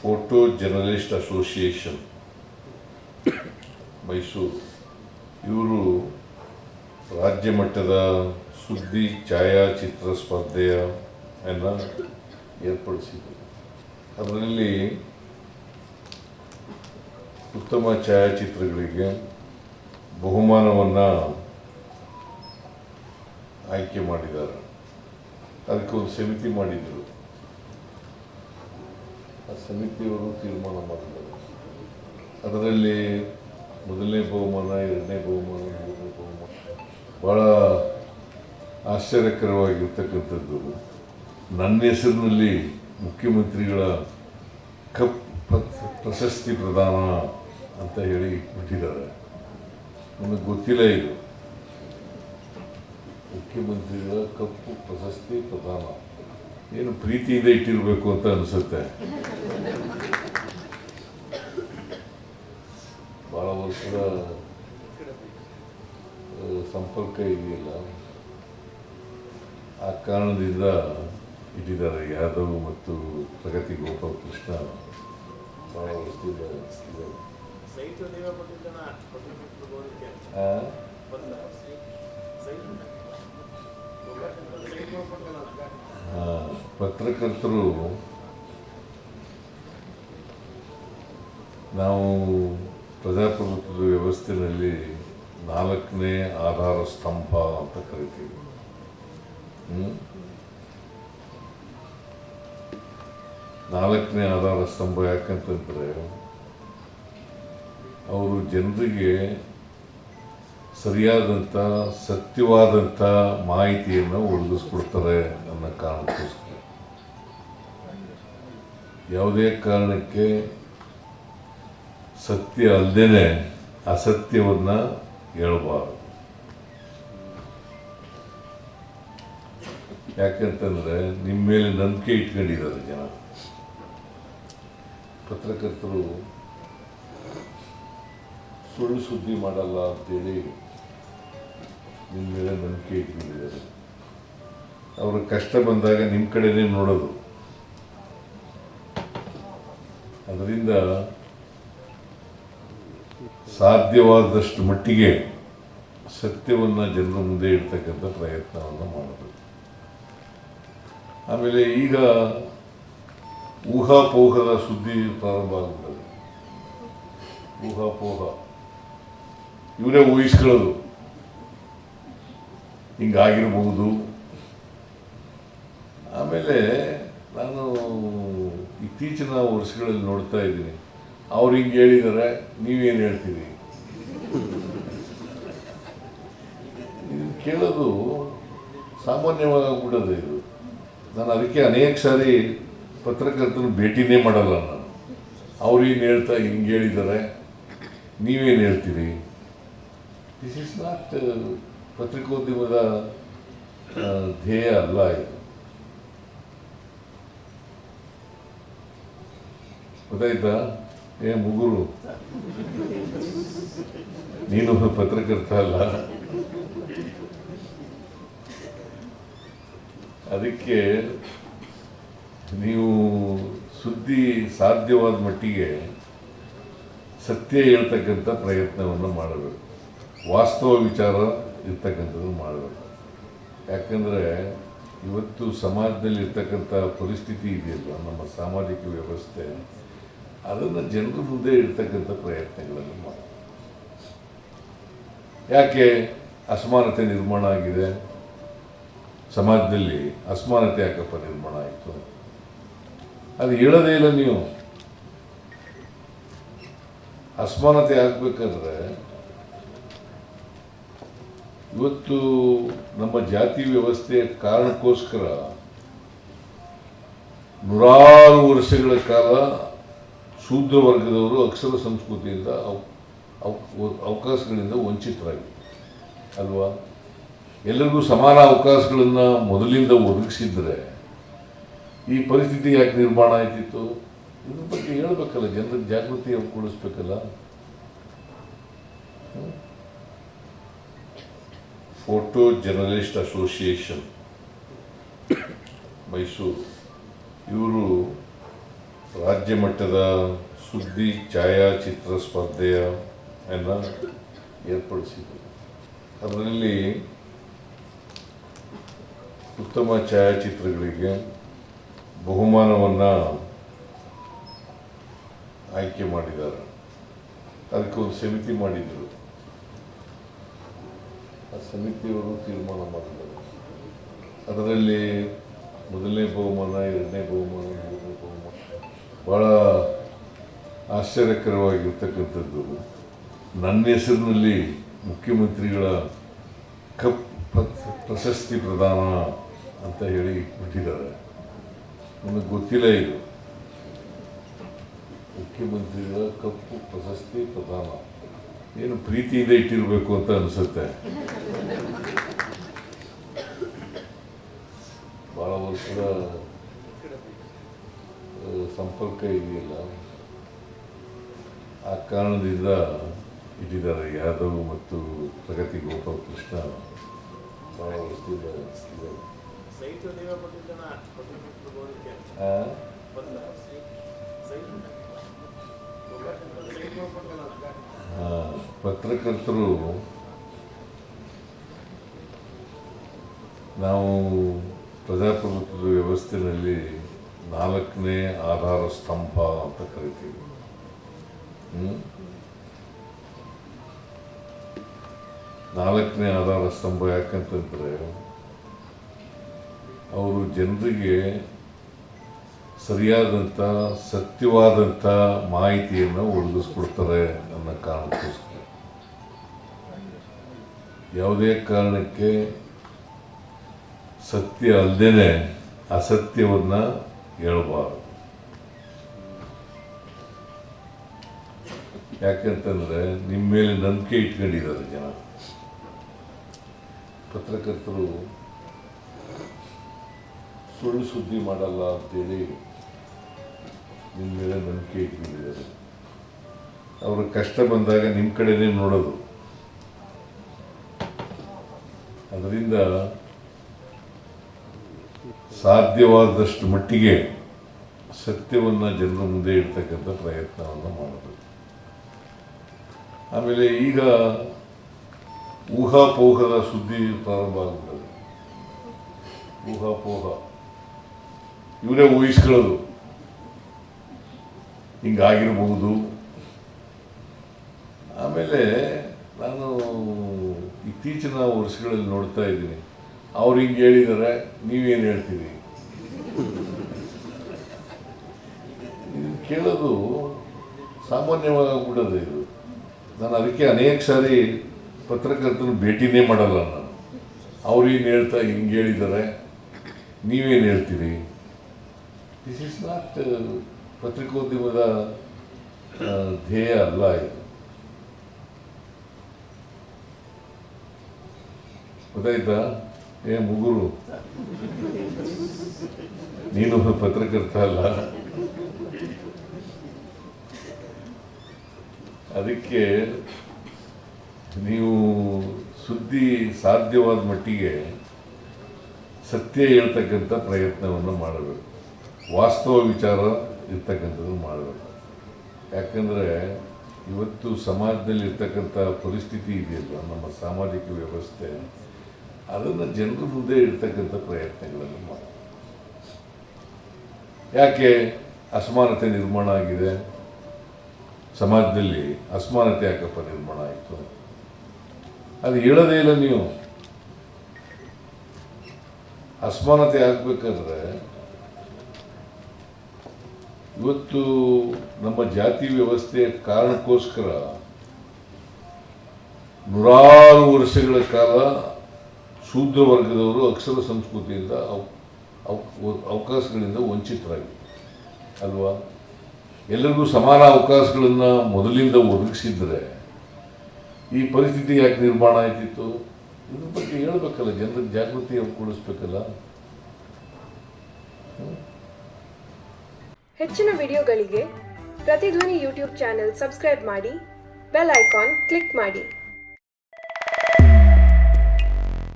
Photo journalist association Mysuru ಇವರು ರಾಜ್ಯ ಮಟ್ಟದ ಸುದ್ದಿ ಛಾಯಾಚಿತ್ರ ಸ್ಪರ್ಧೆಯನ್ನು ಏರ್ಪಡಿಸಿದರು. ಅದರಲ್ಲಿ ಉತ್ತಮ ಛಾಯಾಚಿತ್ರಗಳಿಗೆ ಬಹುಮಾನವನ್ನು ಆಯ್ಕೆ ಮಾಡಿದ್ದಾರೆ. ಅದಕ್ಕೆ ಒಂದು ಸಮಿತಿ ಮಾಡಿದರು. ಆ ಸಮಿತಿಯವರು ತೀರ್ಮಾನ ಮಾಡಿದ್ದಾರೆ. ಅದರಲ್ಲಿ ಮೊದಲನೇ ಬಹುಮಾನ, ಎರಡನೇ ಬಹುಮಾನ, ಮೂರನೇ ಬಹುಮಾನ ಭಾಳ ಆಶ್ಚರ್ಯಕರವಾಗಿರ್ತಕ್ಕಂಥದ್ದು. ನನ್ನ ಹೆಸರಿನಲ್ಲಿ ಮುಖ್ಯಮಂತ್ರಿಗಳ ಕಪ್ ಪ್ರಶಸ್ತಿ ಪ್ರದಾನ ಅಂತ ಹೇಳಿ ಬಿಟ್ಟಿದ್ದಾರೆ. ನನಗೆ ಗೊತ್ತಿಲ್ಲ ಇದು. ಮುಖ್ಯಮಂತ್ರಿಗಳ ಕಪ್ಪು ಪ್ರಶಸ್ತಿ ಪ್ರದಾನ ಏನು ಪ್ರೀತಿಯಿಂದ ಇಟ್ಟಿರಬೇಕು ಅಂತ ಅನಿಸುತ್ತೆ. ಭಾಳ ವರ್ಷದ ಸಂಪರ್ಕ ಇದೆಯಲ್ಲ, ಆ ಕಾರಣದಿಂದ ಇಟ್ಟಿದ್ದಾರೆ. ಯಾದವ್ ಮತ್ತು ಪ್ರಗತಿ ಗೋಪಾಲಕೃಷ್ಣ ಭಾಳ ವರ್ಷದಿಂದ ಪತ್ರಕರ್ತರು ನಾವು ಪ್ರಜಾಪ್ರಭುತ್ವದ ವ್ಯವಸ್ಥೆಯಲ್ಲಿ 4ನೇ ಆಧಾರ ಸ್ತಂಭ ಅಂತ ಕರಿತೀವಿ. 4ನೇ ಆಧಾರ ಸ್ತಂಭ ಯಾಕಂತಂದರೆ ಅವರು ಜನರಿಗೆ ಸರಿಯಾದಂಥ ಸತ್ಯವಾದಂಥ ಮಾಹಿತಿಯನ್ನು ಒದಗಿಸ್ಕೊಡ್ತಾರೆ ಅನ್ನೋ ಕಾರಣಕ್ಕೋಸ್ಕರ ಯಾವುದೇ ಕಾರಣಕ್ಕೆ ಸತ್ಯ ಅಲ್ಲದೇ ಅಸತ್ಯವನ್ನು ಹೇಳಬಾರ್ದು. ಯಾಕಂತಂದರೆ ನಿಮ್ಮ ಮೇಲೆ ನಂಬಿಕೆ ಇಟ್ಕೊಂಡಿದ್ದಾರೆ ಜನ. ಪತ್ರಕರ್ತರು ಸುಳ್ಳು ಸುದ್ದಿ ಮಾಡಲ್ಲ ಅಂತೇಳಿ ನಿಮ್ಮ ಮೇಲೆ ನಂಬಿಕೆ ಇಟ್ಕೊಂಡಿದ್ದಾರೆ. ಅವ್ರ ಕಷ್ಟ ಬಂದಾಗ ನಿಮ್ಮ ಕಡೆನೇ ನೋಡೋದು. ಅದರಿಂದ ಸಾಧ್ಯವಾದಷ್ಟು ಮಟ್ಟಿಗೆ ಸತ್ಯವನ್ನು ಜನರ ಮುಂದೆ ಇಡ್ತಕ್ಕಂಥ ಪ್ರಯತ್ನವನ್ನು ಮಾಡಬೇಕು. ಆಮೇಲೆ ಈಗ ಊಹಾಪೋಹದ ಸುದ್ದಿ ಪ್ರಾರಂಭ ಆಗುತ್ತದೆ. ಊಹಾಪೋಹ ಇವರೇ ಊಹಿಸ್ಕೊಳ್ಳೋದು, ಹಿಂಗಾಗಿರ್ಬಹುದು. ಆಮೇಲೆ ನಾನು ಇತ್ತೀಚಿನ ವರ್ಷಗಳಲ್ಲಿ ನೋಡ್ತಾ ಇದ್ದೀನಿ, ಅವ್ರು ಹಿಂಗೆ ಹೇಳಿದ್ದಾರೆ, ನೀವೇನು ಹೇಳ್ತೀರಿ? ಇದು ಕೇಳೋದು ಸಾಮಾನ್ಯವಾಗ್ಬಿಡೋದು ಇದು. ನಾನು ಅದಕ್ಕೆ ಅನೇಕ ಸಾರಿ ಪತ್ರಕರ್ತನ ಭೇಟಿನೇ ಮಾಡಲ್ಲ ನಾನು. ಅವ್ರು ಹಿಂಗೆ ಹೇಳಿದ್ದಾರೆ, ನೀವೇನು ಹೇಳ್ತೀರಿ? ದಿಸ್ ಇಸ್ ನಾಟ್ ಪತ್ರಿಕೋದ್ಯಮದ ಧ್ಯೇಯ ಅಲ್ಲ ಇದು. ಗೊತ್ತಾಯ್ತಾ? ಮುಗುರು, ನೀನು ಪತ್ರಕರ್ತ ಅಲ್ಲ. ಅದಕ್ಕೆ ನೀವು ಸುದ್ದಿ ಸಾಧ್ಯವಾದ ಮಟ್ಟಿಗೆ ಸತ್ಯ ಹೇಳ್ತಕ್ಕಂಥ ಪ್ರಯತ್ನವನ್ನು ಮಾಡಬೇಕು. ವಾಸ್ತವ ವಿಚಾರ ಇರ್ತಕ್ಕಂಥದ್ದು ಮಾಡಬೇಕು. ಯಾಕಂದರೆ ಇವತ್ತು ಸಮಾಜದಲ್ಲಿ ಇರ್ತಕ್ಕಂಥ ಪರಿಸ್ಥಿತಿ ಇದೆಯಲ್ಲ, ನಮ್ಮ ಸಾಮಾಜಿಕ ವ್ಯವಸ್ಥೆ, ಅದನ್ನು ಜನರ ಮುಂದೆ ಇಡ್ತಕ್ಕಂಥ ಪ್ರಯತ್ನಗಳನ್ನು ಮಾಡಿ. ಯಾಕೆ ಅಸಮಾನತೆ ನಿರ್ಮಾಣ ಆಗಿದೆ ಸಮಾಜದಲ್ಲಿ? ಅಸಮಾನತೆ ಯಾಕಪ್ಪ ನಿರ್ಮಾಣ ಆಯಿತು? ಅದು ಹೇಳೋದೇ ಇಲ್ಲ ನೀವು. ಅಸಮಾನತೆ ಆಗಬೇಕಾದ್ರೆ ಇವತ್ತು ನಮ್ಮ ಜಾತಿ ವ್ಯವಸ್ಥೆಯ ಕಾರಣಕ್ಕೋಸ್ಕರ ನೂರಾರು ವರ್ಷಗಳ ಕಾಲ ಶೂದ್ರ ವರ್ಗದವರು ಅಕ್ಷರ ಸಂಸ್ಕೃತಿಯಿಂದ ಅವಕಾಶಗಳಿಂದ ವಂಚಿತರಾಗಿ ಅಲ್ವಾ? ಎಲ್ಲರಿಗೂ ಸಮಾನ ಅವಕಾಶಗಳನ್ನು ಮೊದಲಿಂದ ಒದಗಿಸಿದ್ರೆ ಈ ಪರಿಸ್ಥಿತಿ ಯಾಕೆ ನಿರ್ಮಾಣ ಆಯ್ತಿತ್ತು? ಇದ್ರ ಬಗ್ಗೆ ಹೇಳ್ಬೇಕಲ್ಲ, ಜನರಿಗೆ ಜಾಗೃತಿ ಕೊಡಿಸ್ಬೇಕಲ್ಲ. ಫೋಟೋ ಜರ್ನಲಿಸ್ಟ್ ಅಸೋಸಿಯೇಷನ್ ಮೈಸೂರು ಇವರು ರಾಜ್ಯ ಮಟ್ಟದ ಸುದ್ದಿ ಛಾಯಾಚಿತ್ರ ಸ್ಪರ್ಧೆಯನ್ನು ಏರ್ಪಡಿಸಿದರು. ಅದರಲ್ಲಿ ಉತ್ತಮ ಛಾಯಾಚಿತ್ರಗಳಿಗೆ ಬಹುಮಾನವನ್ನು ಆಯ್ಕೆ ಮಾಡಿದ್ದಾರೆ. ಅದಕ್ಕೆ ಒಂದು ಸಮಿತಿ ಮಾಡಿದರು. ಆ ಸಮಿತಿಯವರು ತೀರ್ಮಾನ ಮಾಡಿದ್ದಾರೆ. ಅದರಲ್ಲಿ ಮೊದಲನೇ ಬಹುಮಾನ, ಎರಡನೇ ಬಹುಮಾನ, ಮೂರನೇ ಬಹುಮಾನ ಭಾಳ ಆಶ್ಚರ್ಯಕರವಾಗಿರ್ತಕ್ಕಂಥದ್ದು. ನನ್ನ ಹೆಸರಿನಲ್ಲಿ ಮುಖ್ಯಮಂತ್ರಿಗಳ ಕಪ್ ಪ್ರಶಸ್ತಿ ಪ್ರದಾನ ಅಂತ ಹೇಳಿ ಬಿಟ್ಟಿದ್ದಾರೆ. ನನಗೆ ಗೊತ್ತಿಲ್ಲ ಇದು. ಮುಖ್ಯಮಂತ್ರಿಗಳ ಕಪ್ಪು ಪ್ರಶಸ್ತಿ ಪ್ರದಾನ ಏನು ಪ್ರೀತಿಯಿಂದ ಇಟ್ಟಿರಬೇಕು ಅಂತ ಅನಿಸುತ್ತೆ. ಭಾಳ ವರ್ಷದ ಸಂಪರ್ಕ ಇದೆಯಲ್ಲ, ಆ ಕಾರಣದಿಂದ ಇಟ್ಟಿದ್ದಾರೆ. ಯಾದವ್ ಮತ್ತು ಪ್ರಗತಿ ಗೋಪಾಲಕೃಷ್ಣ ಭಾಳ ವರ್ಷದಿಂದ ಪತ್ರಕರ್ತರು ನಾವು ಪ್ರಜಾಪ್ರಭುತ್ವದ ವ್ಯವಸ್ಥೆಯಲ್ಲಿ 4ನೇ ಆಧಾರ ಸ್ತಂಭ ಅಂತ ಕರಿತೀವಿ. 4ನೇ ಆಧಾರ ಸ್ತಂಭ ಯಾಕಂತಂದರೆ ಅವರು ಜನರಿಗೆ ಸರಿಯಾದಂಥ ಸತ್ಯವಾದಂಥ ಮಾಹಿತಿಯನ್ನು ಒದಗಿಸ್ಕೊಡ್ತಾರೆ ಅನ್ನೋ ಕಾರಣಕ್ಕೋಸ್ಕರ ಯಾವುದೇ ಕಾರಣಕ್ಕೆ ಸತ್ಯ ಅಲ್ಲದೇ ಅಸತ್ಯವನ್ನು ಹೇಳಬಾರದು. ಯಾಕೆಂತಂದರೆ ನಿಮ್ಮ ಮೇಲೆ ನಂಬಿಕೆ ಇಟ್ಕೊಂಡಿದ್ದಾರೆ ಜನ. ಪತ್ರಕರ್ತರು ಸುಳ್ಳು ಸುದ್ದಿ ಮಾಡಲ್ಲ ಅಂತೇಳಿ ನಿಮ್ಮ ಮೇಲೆ ನಂಬಿಕೆ ಇಟ್ಕೊಂಡಿದ್ದಾರೆ. ಅವರ ಕಷ್ಟ ಬಂದಾಗ ನಿಮ್ಮ ಕಡೆನೇ ನೋಡೋದು. ಅದರಿಂದ ಸಾಧ್ಯವಾದಷ್ಟು ಮಟ್ಟಿಗೆ ಸತ್ಯವನ್ನು ಜನರ ಮುಂದೆ ಇಡ್ತಕ್ಕಂಥ ಪ್ರಯತ್ನವನ್ನು ಮಾಡಬೇಕು. ಆಮೇಲೆ ಈಗ ಊಹಾಪೋಹದ ಸುದ್ದಿ ಪ್ರಾರಂಭ ಆಗ್ಬಿಟ್ಟದೆ. ಊಹಾಪೋಹ ಇವರೇ ಊಹಿಸ್ಕೊಳ್ಳೋದು, ಹಿಂಗಾಗಿರ್ಬಹುದು. ಆಮೇಲೆ ನಾನು ಇತ್ತೀಚಿನ ವರ್ಷಗಳಲ್ಲಿ ನೋಡ್ತಾ ಇದ್ದೀನಿ, ಅವ್ರು ಹಿಂಗೆ ಹೇಳಿದ್ದಾರೆ, ನೀವೇನು ಹೇಳ್ತೀರಿ? ಇದನ್ನು ಕೇಳೋದು ಸಾಮಾನ್ಯವಾಗ್ಬಿಡೋದು ಇದು. ನಾನು ಅದಕ್ಕೆ ಅನೇಕ ಸಾರಿ ಪತ್ರಕರ್ತನ ಭೇಟಿನೇ ಮಾಡಲ್ಲ ನಾನು. ಅವ್ರು ಏನು ಹೇಳ್ತಾ ಹಿಂಗೆ ಹೇಳಿದ್ದಾರೆ, ನೀವೇನು ಹೇಳ್ತೀರಿ? ದಿಸ್ ಇಸ್ ನಾಟ್ ಪತ್ರಿಕೋದ್ಯಮದ ಧ್ಯೇಯ ಅಲ್ಲ ಇದು. ಗೊತ್ತಾಯ್ತಾ? ಮುಗುರು, ನೀನು ಪತ್ರಕರ್ತ ಅಲ್ಲ. ಅದಕ್ಕೆ ನೀವು ಸುದ್ದಿ ಸಾಧ್ಯವಾದ ಮಟ್ಟಿಗೆ ಸತ್ಯ ಹೇಳ್ತಕ್ಕಂಥ ಪ್ರಯತ್ನವನ್ನು ಮಾಡಬೇಕು. ವಾಸ್ತವ ವಿಚಾರ ಇರ್ತಕ್ಕಂಥದ್ದು ಮಾಡಬೇಕು. ಯಾಕಂದರೆ ಇವತ್ತು ಸಮಾಜದಲ್ಲಿ ಇರ್ತಕ್ಕಂಥ ಪರಿಸ್ಥಿತಿ ಇದೆಯಲ್ಲ, ನಮ್ಮ ಸಾಮಾಜಿಕ ವ್ಯವಸ್ಥೆ, ಅದನ್ನು ಜನರ ಮುಂದೆ ಇಡ್ತಕ್ಕಂಥ ಪ್ರಯತ್ನಗಳನ್ನು ಮಾಡಿ. ಯಾಕೆ ಅಸಮಾನತೆ ನಿರ್ಮಾಣ ಆಗಿದೆ ಸಮಾಜದಲ್ಲಿ? ಅಸಮಾನತೆ ಯಾಕಪ್ಪ ನಿರ್ಮಾಣ ಆಯಿತು? ಅದು ಹೇಳೋದೇ ಇಲ್ಲ ನೀವು. ಅಸಮಾನತೆ ಆಗಬೇಕಾದ್ರೆ ಇವತ್ತು ನಮ್ಮ ಜಾತಿ ವ್ಯವಸ್ಥೆಯ ಕಾರಣಕ್ಕೋಸ್ಕರ ನೂರಾರು ವರ್ಷಗಳ ಕಾಲ ಶೂದ್ರ ವರ್ಗದವರು ಅಕ್ಷರ ಸಂಸ್ಕೃತಿಯಿಂದ ಅವಕಾಶಗಳಿಂದ ವಂಚಿತರಾಗಿದ್ದಾರೆ ಅಲ್ವಾ? ಎಲ್ಲರಿಗೂ ಸಮಾನ ಅವಕಾಶಗಳನ್ನು ಮೊದಲಿಂದ ಒದಗಿಸಿದ್ರೆ ಈ ಪರಿಸ್ಥಿತಿ ಯಾಕೆ ನಿರ್ಮಾಣ ಆಯ್ತಿತ್ತು? ಇದ್ರ ಬಗ್ಗೆ ಹೇಳ್ಬೇಕಲ್ಲ, ಜನರಿಗೆ ಜಾಗೃತಿ ಕೊಡಿಸ್ಬೇಕಲ್ಲ. ಹೆಚ್ಚಿನ ವಿಡಿಯೋಗಳಿಗೆ ಪ್ರತಿಧ್ವನಿ ಯೂಟ್ಯೂಬ್ ಚಾನೆಲ್ ಸಬ್ಸ್ಕ್ರೈಬ್ ಮಾಡಿ, ಬೆಲ್ ಐಕಾನ್ ಕ್ಲಿಕ್ ಮಾಡಿ.